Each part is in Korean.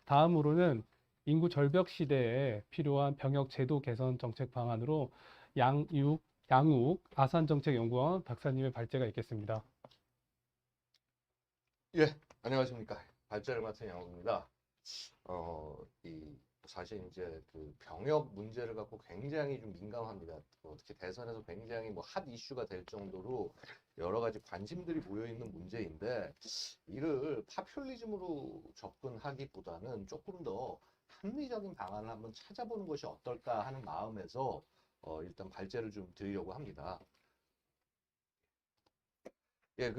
다음으로는 인구 절벽 시대에 필요한 병역 제도 개선 정책 방안으로 양욱 아산정책연구원 박사님의 발제가 있겠습니다. 예, 안녕하십니까. 발제를 맡은 양호입니다. 사실 이제 그 병역 문제를 갖고 굉장히 좀 민감합니다. 특히 대선에서 굉장히 뭐 핫 이슈가 될 정도로 여러 가지 관심들이 모여 있는 문제인데 이를 파퓰리즘으로 접근하기보다는 조금 더 합리적인 방안을 한번 찾아보는 것이 어떨까 하는 마음에서 일단 발제를 좀 드리려고 합니다. 예,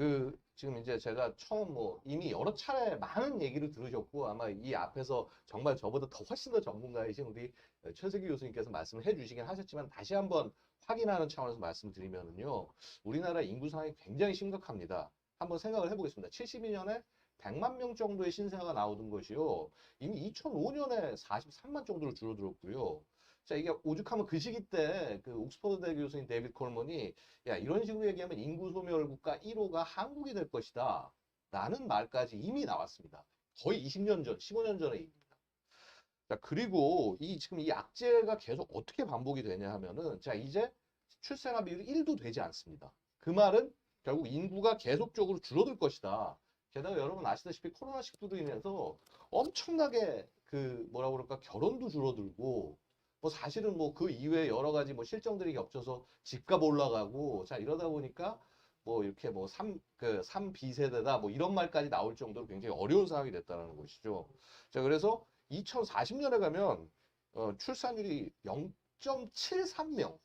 지금 이제 제가 처음 이미 여러 차례 많은 얘기를 들으셨고, 아마 이 앞에서 정말 저보다 더 훨씬 더 전문가이신 우리 최석기 교수님께서 말씀을 해주시긴 하셨지만, 다시 한번 확인하는 차원에서 말씀드리면은요, 우리나라 인구 상황이 굉장히 심각합니다. 한번 생각을 해보겠습니다. 72년에 100만 명 정도의 신생아가 나오던 것이요, 이미 2005년에 43만 정도로 줄어들었고요. 자, 이게 오죽하면 그 시기 때 그 옥스퍼드대 교수인 데이비드 콜먼이 야, 이런 식으로 얘기하면 인구 소멸 국가 1호가 한국이 될 것이다. 라는 말까지 이미 나왔습니다. 거의 20년 전, 15년 전의 얘기입니다. 자, 그리고 지금 이 악재가 계속 어떻게 반복이 되냐 하면은, 자, 이제 출생아 비율이 1도 되지 않습니다. 그 말은 결국 인구가 계속적으로 줄어들 것이다. 게다가 여러분 아시다시피 코로나19로 인해서 엄청나게 뭐라 그럴까, 결혼도 줄어들고, 사실은 그 이외에 여러 가지 실정들이 겹쳐서 집값 올라가고, 자, 이러다 보니까 이렇게 삼 비세대다 이런 말까지 나올 정도로 굉장히 어려운 상황이 됐다는 것이죠. 자, 그래서 2040년에 가면 출산율이 0.73명.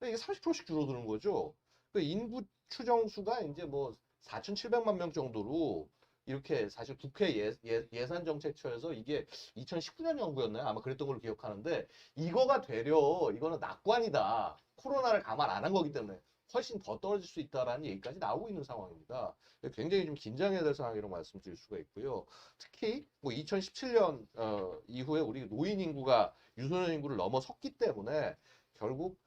이게 30%씩 줄어드는 거죠. 그 인구 추정수가 이제 4,700만 명 정도로 이렇게 사실 국회 예산정책처에서 이게 2019년 연구였나요? 아마 그랬던 걸로 기억하는데 이거가 되려 이거는 낙관이다. 코로나를 감안 안 한 거기 때문에 훨씬 더 떨어질 수 있다라는 얘기까지 나오고 있는 상황입니다. 굉장히 좀 긴장해야 될 상황이라고 말씀드릴 수가 있고요. 특히 2017년 이후에 우리 노인 인구가 유소년 인구를 넘어섰기 때문에 결국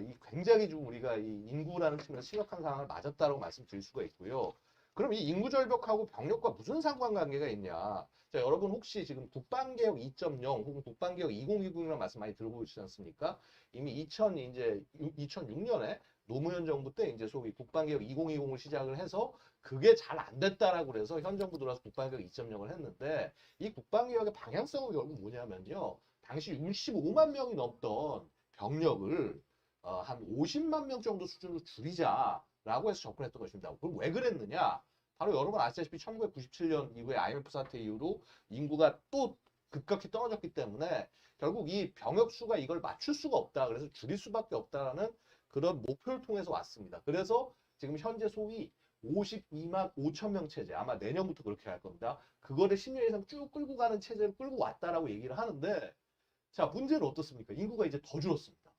이 굉장히 좀 우리가 이 인구라는 측면에서 심각한 상황을 맞았다고 말씀드릴 수가 있고요. 그럼 이 인구 절벽하고 병력과 무슨 상관관계가 있냐? 자, 여러분 혹시 지금 국방개혁 2.0 혹은 국방개혁 2020이라는 말씀 많이 들어보시지 않습니까? 이미 2006년에 노무현 정부 때 이제 소위 국방개혁 2020을 시작을 해서 그게 잘 안 됐다라고 그래서 현 정부 들어와서 국방개혁 2.0을 했는데 이 국방개혁의 방향성은 결국 뭐냐면요. 당시 65만 명이 넘던 병력을 한 50만 명 정도 수준으로 줄이자라고 해서 접근했던 것입니다. 그럼 왜 그랬느냐? 바로 여러분 아시다시피 1997년 이후에 IMF 사태 이후로 인구가 또 급격히 떨어졌기 때문에 결국 이 병역 수가 이걸 맞출 수가 없다. 그래서 줄일 수밖에 없다라는 그런 목표를 통해서 왔습니다. 그래서 지금 현재 소위 52만 5천 명 체제, 아마 내년부터 그렇게 할 겁니다. 그거를 10년 이상 쭉 끌고 가는 체제를 끌고 왔다라고 얘기를 하는데, 자, 문제는 어떻습니까? 인구가 이제 더 줄었습니다.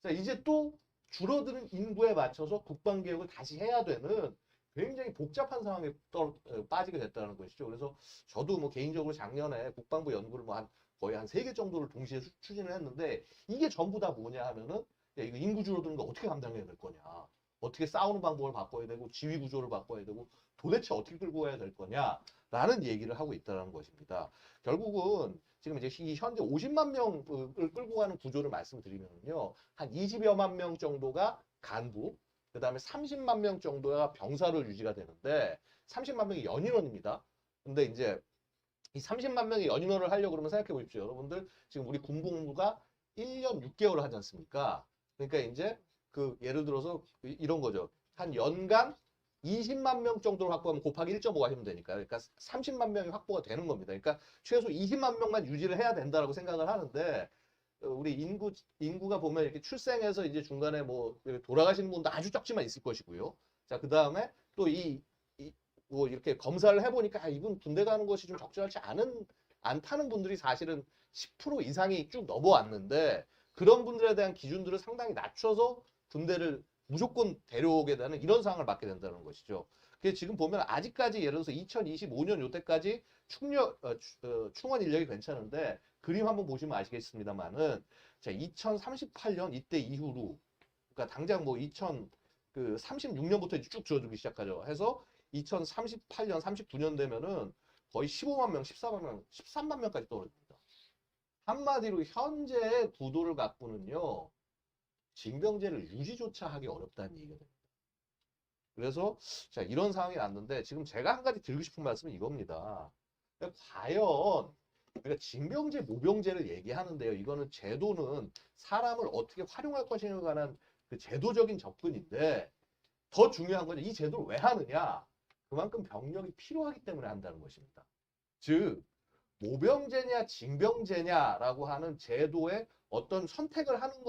자, 이제 또 줄어드는 인구에 맞춰서 국방개혁을 다시 해야 되는 굉장히 복잡한 상황에 빠지게 됐다는 것이죠. 그래서 저도 개인적으로 작년에 국방부 연구를 거의 한 3개 정도를 동시에 추진을 했는데 이게 전부 다 뭐냐 하면은 야, 이거 인구 줄어드는 거 어떻게 감당해야 될 거냐. 어떻게 싸우는 방법을 바꿔야 되고 지휘 구조를 바꿔야 되고 도대체 어떻게 끌고 가야 될 거냐라는 얘기를 하고 있다는 것입니다. 결국은 지금 이제 현재 50만 명을 끌고 가는 구조를 말씀드리면요. 한 20여만 명 정도가 간부, 그 다음에 30만 명 정도가 병사로 유지가 되는데 30만 명이 연인원입니다. 근데 이제 이 30만 명의 연인원을 하려고 그러면 생각해 보십시오. 여러분들 지금 우리 군복무가 1년 6개월을 하지 않습니까? 그러니까 이제 예를 들어서 이런 거죠. 한 연간 20만 명 정도를 확보하면 곱하기 1.5 하시면 되니까. 그러니까 30만 명이 확보가 되는 겁니다. 그러니까 최소 20만 명만 유지를 해야 된다라고 생각을 하는데 우리 인구가 보면 이렇게 출생해서 이제 중간에 돌아가시는 분도 아주 적지만 있을 것이고요. 자, 그 다음에 또 이렇게 검사를 해보니까 이분 군대 가는 것이 좀 적절하지 않다는 분들이 사실은 10% 이상이 쭉 넘어왔는데 그런 분들에 대한 기준들을 상당히 낮춰서 군대를 무조건 데려오게 되는 이런 상황을 맞게 된다는 것이죠. 그래서 지금 보면 아직까지 예를 들어서 2025년 요때까지 충원 인력이 괜찮은데 그림 한번 보시면 아시겠습니다만은 자, 2038년 이때 이후로 그러니까 당장 36년부터 쭉 줄어들기 시작하죠. 해서 2038년, 39년 되면은 거의 15만 명, 14만 명, 13만 명까지 떨어집니다. 한마디로 현재의 구도를 갖고는요. 징병제를 유지조차 하기 어렵다는 얘기가 됩니다. 그래서 자, 이런 상황이 났는데 지금 제가 한 가지 드리고 싶은 말씀은 이겁니다. 그러니까 과연 우리가 징병제, 모병제를 얘기하는데요. 이거는 제도는 사람을 어떻게 활용할 것인가에 관한 그 제도적인 접근인데 더 중요한 건 이 제도를 왜 하느냐? 그만큼 병력이 필요하기 때문에 한다는 것입니다. 즉 모병제냐 징병제냐라고 하는 제도의 어떤 선택을 하는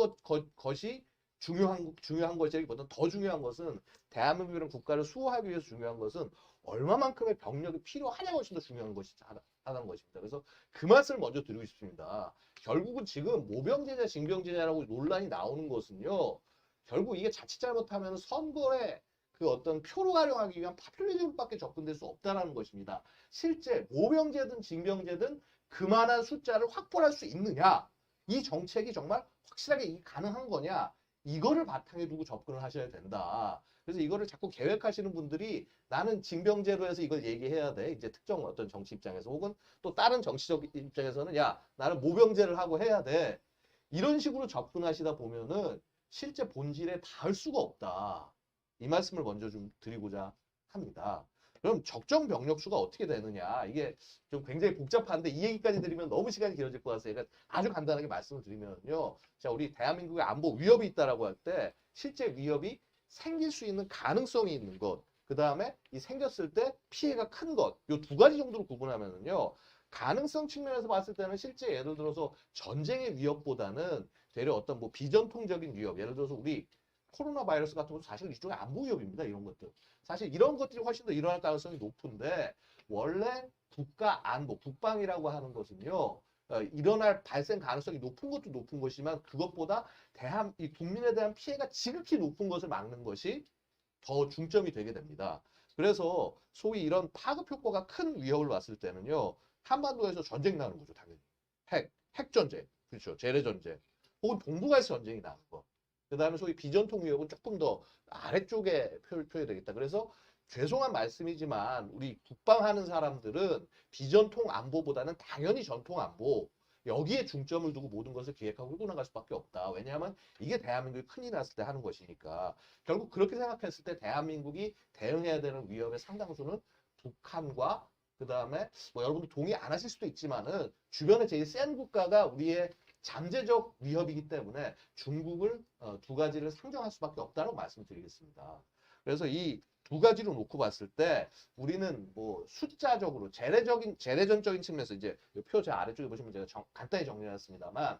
것이 중요한 것이기보다 더 중요한 것은 대한민국이라는 국가를 수호하기 위해서 중요한 것은 얼마만큼의 병력이 필요하냐가 훨씬 더 중요한 하다는 것입니다. 그래서 그 말씀을 먼저 드리고 싶습니다. 결국은 지금 모병제냐 징병제냐라고 논란이 나오는 것은요. 결국 이게 자칫 잘못하면 선거에 그 어떤 표를 활용하기 위한 파퓰리즘밖에 접근될 수 없다는 것입니다. 실제 모병제든 징병제든 그만한 숫자를 확보할 수 있느냐? 이 정책이 정말 확실하게 가능한 거냐? 이거를 바탕에 두고 접근을 하셔야 된다. 그래서 이거를 자꾸 계획하시는 분들이 나는 징병제로 해서 이걸 얘기해야 돼. 이제 특정 어떤 정치 입장에서 혹은 또 다른 정치적 입장에서는 야, 나는 모병제를 하고 해야 돼. 이런 식으로 접근하시다 보면은 실제 본질에 닿을 수가 없다. 이 말씀을 먼저 좀 드리고자 합니다. 그럼 적정 병력 수가 어떻게 되느냐? 이게 좀 굉장히 복잡한데 이 얘기까지 드리면 너무 시간이 길어질 것 같아서 그러니까 아주 간단하게 말씀을 드리면요. 자, 우리 대한민국의 안보 위협이 있다라고 할 때 실제 위협이 생길 수 있는 가능성이 있는 것, 그 다음에 이 생겼을 때 피해가 큰 것, 요 두 가지 정도로 구분하면은요. 가능성 측면에서 봤을 때는 실제 예를 들어서 전쟁의 위협보다는 되려 어떤 뭐 비전통적인 위협, 예를 들어서 우리 코로나 바이러스 같은 것도 사실 일종의 안보 위협입니다. 이런 것들. 사실 이런 것들이 훨씬 더 일어날 가능성이 높은데 원래 국가 안보, 국방이라고 하는 것은요. 일어날 발생 가능성이 높은 것도 높은 것이지만 그것보다 이 국민에 대한 피해가 지극히 높은 것을 막는 것이 더 중점이 되게 됩니다. 그래서 소위 이런 파급 효과가 큰 위협을 봤을 때는요. 한반도에서 전쟁 나는 거죠, 당연히. 핵전쟁, 그렇죠. 재래전쟁. 혹은 동북아에서 전쟁이 나는 거. 그 다음에 소위 비전통 위협은 조금 더 아래쪽에 표현이 되겠다. 그래서 죄송한 말씀이지만 우리 국방하는 사람들은 비전통 안보보다는 당연히 전통 안보 여기에 중점을 두고 모든 것을 기획하고 끌고 나갈 수밖에 없다. 왜냐하면 이게 대한민국이 큰일이 났을 때 하는 것이니까. 결국 그렇게 생각했을 때 대한민국이 대응해야 되는 위협의 상당수는 북한과 그 다음에 뭐 여러분도 동의 안 하실 수도 있지만은 주변에 제일 센 국가가 우리의 잠재적 위협이기 때문에 중국을 두 가지를 상정할 수밖에 없다고 말씀드리겠습니다. 그래서 이 두 가지로 놓고 봤을 때 우리는 뭐 숫자적으로 재래전적인 측면에서 이제 표 제 아래쪽에 보시면 제가 간단히 정리했습니다만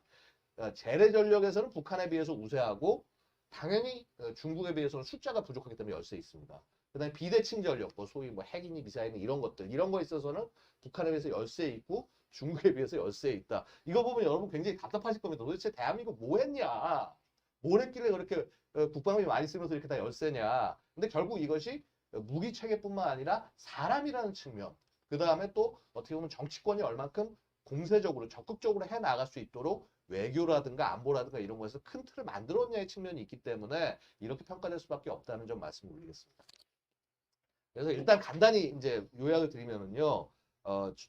재래 전력에서는 북한에 비해서 우세하고 당연히 중국에 비해서는 숫자가 부족하기 때문에 열세 있습니다. 그다음에 비대칭 전력, 뭐 소위 뭐 핵이니 미사일이니 이런 것들 이런 거에 있어서는 북한에 비해서 열세 있고 중국에 비해서 열세 있다. 이거 보면 여러분 굉장히 답답하실 겁니다. 도대체 대한민국 뭐 했냐? 뭘 했길래 그렇게 국방비 많이 쓰면서 이렇게 다 열세냐? 근데 결국 이것이 무기 체계뿐만 아니라 사람이라는 측면, 그 다음에 또 어떻게 보면 정치권이 얼만큼 공세적으로 적극적으로 해 나갈 수 있도록 외교라든가 안보라든가 이런 거에서 큰 틀을 만들었냐의 측면이 있기 때문에 이렇게 평가될 수밖에 없다는 점 말씀드리겠습니다. 그래서 일단 간단히 이제 요약을 드리면은요,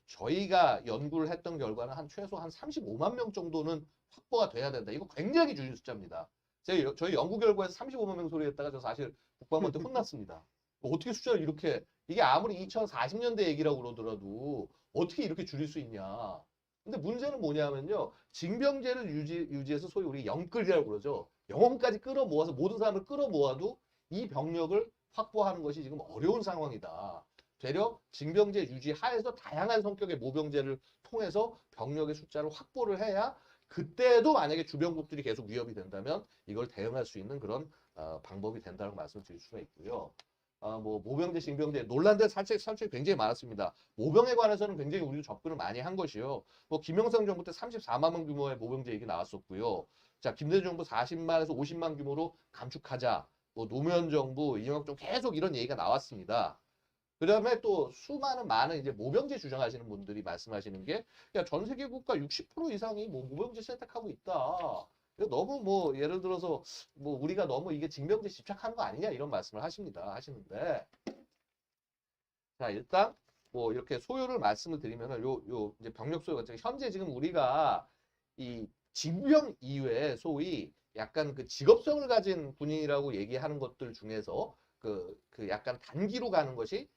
저희가 연구를 했던 결과는 최소 한 35만 명 정도는 확보가 돼야 된다. 이거 굉장히 줄인 숫자입니다. 저희 연구 결과에서 35만 명 소리했다가 저 사실 국방부한테 혼났습니다. 어떻게 숫자를 이렇게, 이게 아무리 2040년대 얘기라고 그러더라도 어떻게 이렇게 줄일 수 있냐. 근데 문제는 뭐냐면요. 징병제를 유지해서 소위 우리 영끌이라고 그러죠. 영혼까지 끌어모아서 모든 사람을 끌어모아도 이 병력을 확보하는 것이 지금 어려운 상황이다. 되려 징병제 유지 하에서 다양한 성격의 모병제를 통해서 병력의 숫자를 확보를 해야 그때도 만약에 주변국들이 계속 위협이 된다면 이걸 대응할 수 있는 그런 방법이 된다는 말씀을 드릴 수가 있고요. 뭐 모병제, 징병제 논란들 살짝 굉장히 많았습니다. 모병에 관해서는 굉장히 우리도 접근을 많이 한 것이요. 뭐 김영삼 정부 때 34만 명 규모의 모병제 얘기 나왔었고요. 자, 김대중 정부 40만에서 50만 규모로 감축하자. 뭐 노무현 정부, 이명박 정부 계속 이런 얘기가 나왔습니다. 그다음에 또 많은 이제 모병제 주장하시는 분들이 말씀하시는 게 야, 전 세계 국가 60% 이상이 뭐 모병제 선택하고 있다. 너무 뭐 예를 들어서 뭐 우리가 너무 이게 징병제 집착하는 거 아니냐 이런 말씀을 하시는데 자 일단 뭐 이렇게 소요를 말씀을 드리면은 요 이제 병력 소요 같은 게 현재 지금 우리가 이 직병 이외에 소위 약간 그 직업성을 가진 군인이라고 얘기하는 것들 중에서 그 약간 단기로 가는 것이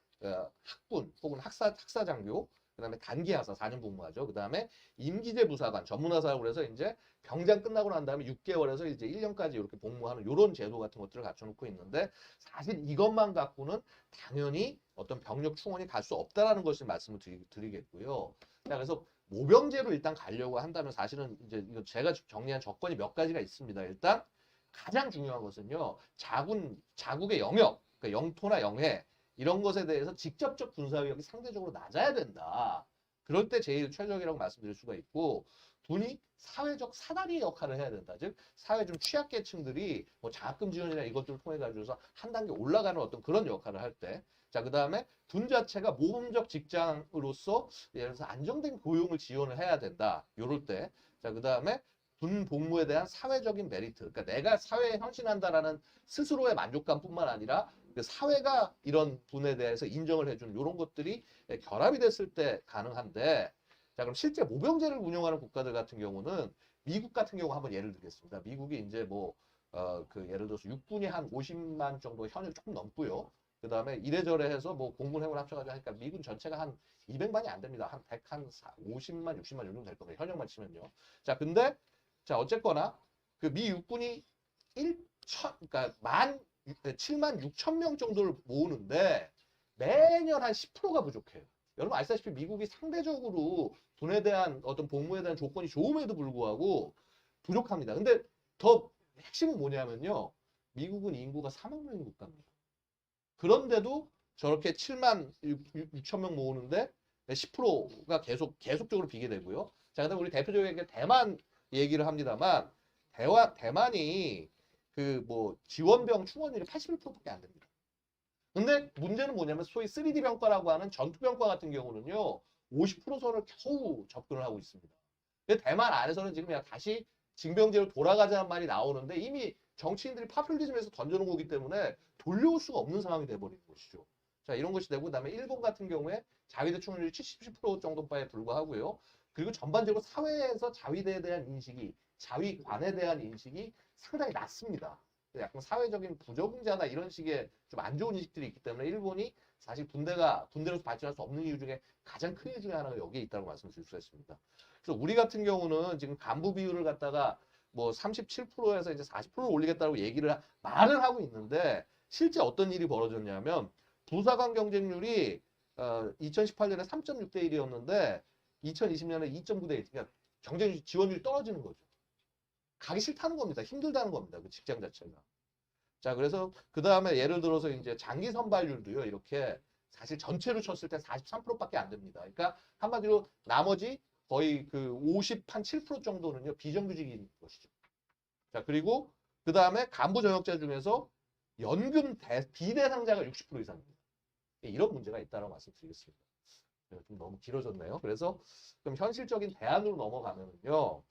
학군 혹은 학사장교, 그다음에 단기 하사 4년 복무하죠. 그다음에 임기제 부사관 전문하사라고 그래서 이제 병장 끝나고 난 다음에 6개월에서 이제 1년까지 이렇게 복무하는 이런 제도 같은 것들을 갖춰놓고 있는데, 사실 이것만 갖고는 당연히 어떤 병력 충원이 갈 수 없다라는 것을 말씀을 드리겠고요. 자, 그래서 모병제로 일단 가려고 한다면 사실은 이제 이거 제가 정리한 조건이 몇 가지가 있습니다. 일단 가장 중요한 것은요, 자국의 영역, 그러니까 영토나 영해 이런 것에 대해서 직접적 군사력이 상대적으로 낮아야 된다. 그럴 때 제일 최적이라고 말씀드릴 수가 있고, 군이 사회적 사다리 역할을 해야 된다. 즉 사회 좀 취약계층들이 뭐 장학금 지원이나 이것들을 통해 가지고서 한 단계 올라가는 어떤 그런 역할을 할 때, 자 그다음에 군 자체가 모범적 직장으로서 예를 들어서 안정된 고용을 지원을 해야 된다. 요럴 때, 자 그다음에 군 복무에 대한 사회적인 메리트, 그러니까 내가 사회에 헌신한다라는 스스로의 만족감뿐만 아니라 그 사회가 이런 분에 대해서 인정을 해주는 이런 것들이 결합이 됐을 때 가능한데, 자 그럼 실제 모병제를 운영하는 국가들 같은 경우는 미국 같은 경우 한번 예를 들겠습니다. 미국이 이제 뭐 그 예를 들어서 육군이 한 50만 정도 현역 조금 넘고요. 그 다음에 이래저래 해서 뭐 공군 해군 합쳐가지고 하니까 미군 전체가 한 200만이 안 됩니다. 한 100, 한 50만, 60만 정도 될 겁니다. 현역만 치면요. 자 근데 자 어쨌거나 그 미 육군이 7만 6천 명 정도를 모으는데 매년 한 10%가 부족해요. 여러분 아시다시피 미국이 상대적으로 돈에 대한 어떤 복무에 대한 조건이 좋음에도 불구하고 부족합니다. 근데 더 핵심은 뭐냐면요. 미국은 인구가 4만 명인 국가입니다. 그런데도 저렇게 7만 6천 명 모으는데 10%가 계속적으로 비게 되고요. 자, 그다음 우리 대표적인 대만 얘기를 합니다만, 대만이 그 뭐 지원병 충원율이 81%밖에 안 됩니다. 근데 문제는 뭐냐면 소위 3D 병과라고 하는 전투 병과 같은 경우는요 50% 선을 겨우 접근을 하고 있습니다. 근데 대만 안에서는 지금 그냥 다시 징병제로 돌아가자는 말이 나오는데 이미 정치인들이 파퓰리즘에서 던져놓은 거기 때문에 돌려올 수가 없는 상황이 돼버리는 것이죠. 자 이런 것이 되고, 그다음에 일본 같은 경우에 자위대 충원율이 70% 정도에 불과하고요. 그리고 전반적으로 사회에서 자위대에 대한 인식이, 자위관에 대한 인식이 상당히 낮습니다. 약간 사회적인 부적응자다 이런 식의 좀 안 좋은 인식들이 있기 때문에 일본이 사실 군대로서 발전할 수 없는 이유 중에 가장 큰 이유 중에 하나가 여기에 있다고 말씀드릴 수가 있습니다. 그래서 우리 같은 경우는 지금 간부 비율을 갖다가 뭐 37%에서 이제 40%를 올리겠다고 말을 하고 있는데, 실제 어떤 일이 벌어졌냐면 부사관 경쟁률이 2018년에 3.6대 1이었는데 2020년에 2.9대 1. 그러니까 경쟁 지원율이 떨어지는 거죠. 가기 싫다는 겁니다. 힘들다는 겁니다. 그 직장 자체가. 자, 그래서 그 다음에 예를 들어서 이제 장기 선발률도요. 이렇게 사실 전체로 쳤을 때 43%밖에 안 됩니다. 그러니까 한마디로 나머지 거의 그 7% 정도는요. 비정규직인 것이죠. 자, 그리고 그 다음에 간부 전역자 중에서 연금 비대상자가 60% 이상입니다. 이런 문제가 있다고 말씀드리겠습니다. 좀 너무 길어졌네요. 그래서 그럼 현실적인 대안으로 넘어가면요.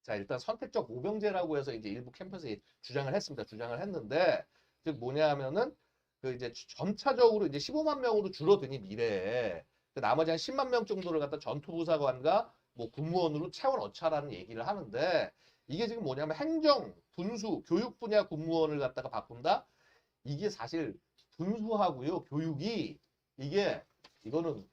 자, 일단 선택적 모병제라고 해서 이제 일부 캠퍼스에 주장을 했습니다. 주장을 했는데, 즉 뭐냐 하면은 그 이제 점차적으로 이제 15만 명으로 줄어드니 미래에 나머지 한 10만 명 정도를 갖다 전투부사관과 뭐 군무원으로 채워 넣자라는 얘기를 하는데, 이게 지금 뭐냐면 행정, 군수, 교육 분야 군무원을 갖다가 바꾼다? 이게 사실 군수하고요, 교육이 이거는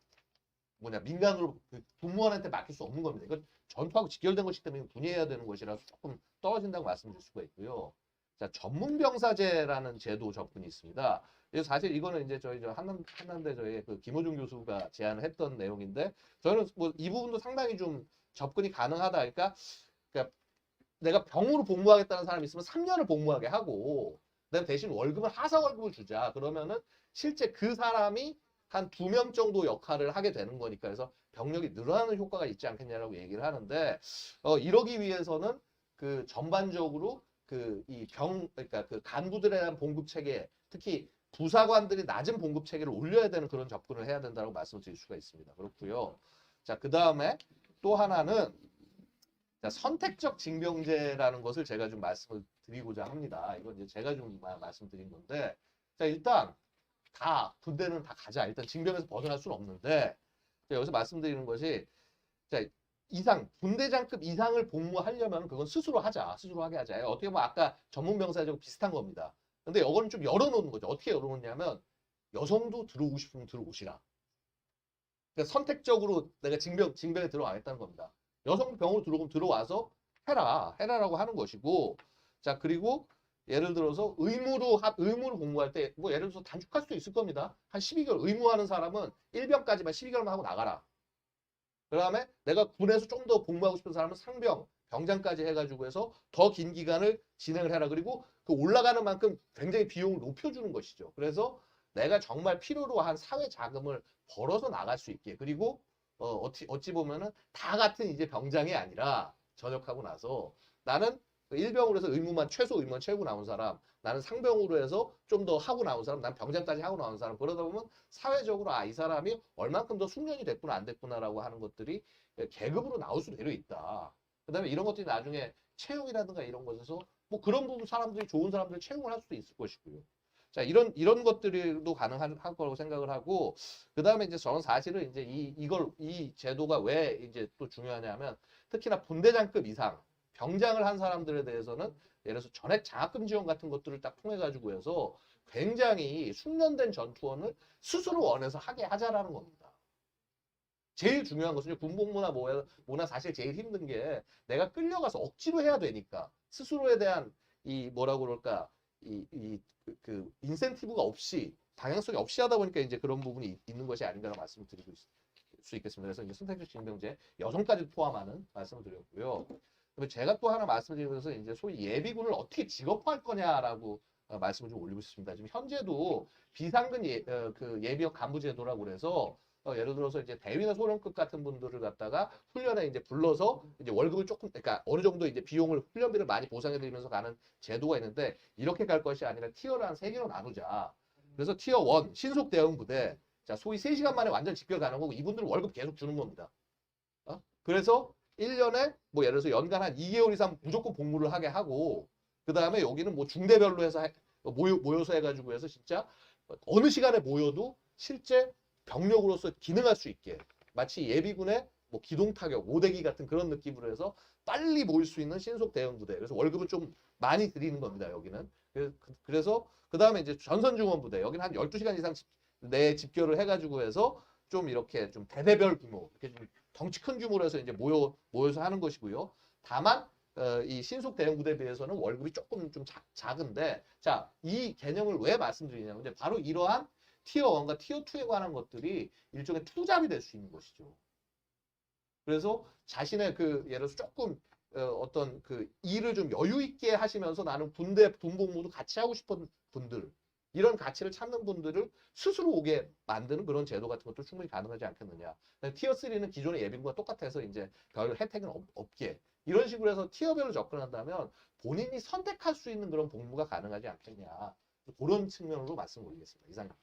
민간으로 군무원한테 맡길 수 없는 겁니다. 이건 전투하고 직결된 것이기 때문에 분해해야 되는 것이라서 조금 떨어진다고 말씀드릴 수가 있고요. 자, 전문병사제라는 제도 접근이 있습니다. 사실 이거는 이제 저희 한남대 저희 그 김호중 교수가 제안을 했던 내용인데, 저희는 뭐 이 부분도 상당히 좀 접근이 가능하다. 그러니까 내가 병으로 복무하겠다는 사람이 있으면 3년을 복무하게 하고, 그다음에 대신 월급은 하사 월급을 주자. 그러면은 실제 그 사람이 한 2명 정도 역할을 하게 되는 거니까, 그래서 병력이 늘어나는 효과가 있지 않겠냐라고 얘기를 하는데, 이러기 위해서는 그 전반적으로 그러니까 그 간부들에 대한 봉급 체계, 특히 부사관들이 낮은 봉급 체계를 올려야 되는 그런 접근을 해야 된다고 말씀을 드릴 수가 있습니다. 그렇고요. 자, 그 다음에 또 하나는 자, 선택적 징병제라는 것을 제가 좀 말씀을 드리고자 합니다. 이건 이제 제가 좀 말씀드린 건데, 자, 일단 다 군대는 다 가자. 일단 징병에서 벗어날 수는 없는데 자, 여기서 말씀드리는 것이 자, 군대장급 이상을 복무하려면 그건 스스로 하자. 스스로 하게 하자. 어떻게 보면 아까 전문병사하고 비슷한 겁니다. 근데 이거는 좀 열어놓는 거죠. 어떻게 열어놓냐면 여성도 들어오고 싶으면 들어오시라. 그러니까 선택적으로 내가 징병에 들어가겠다는 겁니다. 여성도 병으로 들어오면 들어와서 해라라고 하는 것이고, 자 그리고 예를 들어서 의무로 복무할 때 뭐 예를 들어서 단축할 수도 있을 겁니다. 한 12개월 의무하는 사람은 1병까지만 12개월만 하고 나가라. 그다음에 내가 군에서 좀 더 복무하고 싶은 사람은 상병, 병장까지 해가지고 해서 더 긴 기간을 진행을 해라. 그리고 그 올라가는 만큼 굉장히 비용을 높여주는 것이죠. 그래서 내가 정말 필요로 한 사회 자금을 벌어서 나갈 수 있게. 그리고 어찌 보면은 다 같은 이제 병장이 아니라 전역하고 나서 나는 일병으로 해서 최소 의무만 채우고 나온 사람, 나는 상병으로 해서 좀 더 하고 나온 사람, 난 병장까지 하고 나온 사람. 그러다 보면 사회적으로 이 사람이 얼만큼 더 숙련이 됐구나 안 됐구나라고 하는 것들이 계급으로 나올 수도 있다. 그다음에 이런 것들이 나중에 채용이라든가 이런 것에서 뭐 그런 부분 사람들이 좋은 사람들 채용을 할 수도 있을 것이고요. 자, 이런 것들도 가능할 거라고 생각을 하고, 그 다음에 이제 저는 사실은 이제 이 제도가 왜 이제 또 중요하냐면, 특히나 분대장급 이상, 병장을 한 사람들에 대해서는 예를 들어서 전액 장학금 지원 같은 것들을 딱 통해가지고 해서 굉장히 숙련된 전투원을 스스로 원해서 하게 하자라는 겁니다. 제일 중요한 것은 군복무나 뭐나 사실 제일 힘든 게 내가 끌려가서 억지로 해야 되니까 스스로에 대한 이 뭐라고 그럴까 그 인센티브가 없이 방향성이 없이 하다 보니까 이제 그런 부분이 있는 것이 아닌가라는 말씀을 드리고 수 있겠습니다. 그래서 이제 선택적 징병제 여성까지 포함하는 말씀을 드렸고요. 그리고 제가 또 하나 말씀드리면서 이제 소위 예비군을 어떻게 직업화할 거냐라고 말씀을 좀 올리고 싶습니다. 지금 현재도 비상근 그 예비역 간부 제도라고 그래서 예를 들어서 이제 대위나 소령급 같은 분들을 갖다가 훈련에 이제 불러서 이제 월급을 조금, 그러니까 어느 정도 이제 훈련비를 많이 보상해드리면서 가는 제도가 있는데 이렇게 갈 것이 아니라 티어를 한 3개로 나누자. 그래서 티어 1 신속 대응 부대. 자, 소위 3시간 만에 완전 집결 가는 거고 이분들은 월급 계속 주는 겁니다. 그래서 1년에 뭐 예를 들어서 연간 한 2개월 이상 무조건 복무를 하게 하고 그 다음에 여기는 뭐 중대별로 해서 모여서 해가지고 해서 진짜 어느 시간에 모여도 실제 병력으로서 기능할 수 있게 마치 예비군의 뭐 기동타격, 오대기 같은 그런 느낌으로 해서 빨리 모일 수 있는 신속 대응 부대. 그래서 월급은 좀 많이 드리는 겁니다. 여기는. 그래서 그 다음에 이제 전선중원 부대. 여기는 한 12시간 이상 내 집결을 해가지고 해서 좀 이렇게 좀 대대별 규모, 이렇게 좀 덩치 큰 규모로 해서 이제 모여서 하는 것이고요. 다만 이 신속 대응 부대에 비해서는 월급이 조금 좀 작은데, 자, 이 개념을 왜 말씀드리냐면 이제 바로 이러한 티어 1과 티어 2에 관한 것들이 일종의 투잡이 될 수 있는 것이죠. 그래서 자신의 그 예를 들어서 조금 어떤 그 일을 좀 여유 있게 하시면서 나는 군복무도 같이 하고 싶은 분들, 이런 가치를 찾는 분들을 스스로 오게 만드는 그런 제도 같은 것도 충분히 가능하지 않겠느냐. 티어 3는 기존의 예비군과 똑같아서 이제 별 혜택은 없게 이런 식으로 해서 티어별로 접근한다면 본인이 선택할 수 있는 그런 복무가 가능하지 않겠냐. 그런 측면으로 말씀을 올리겠습니다. 이상입니다.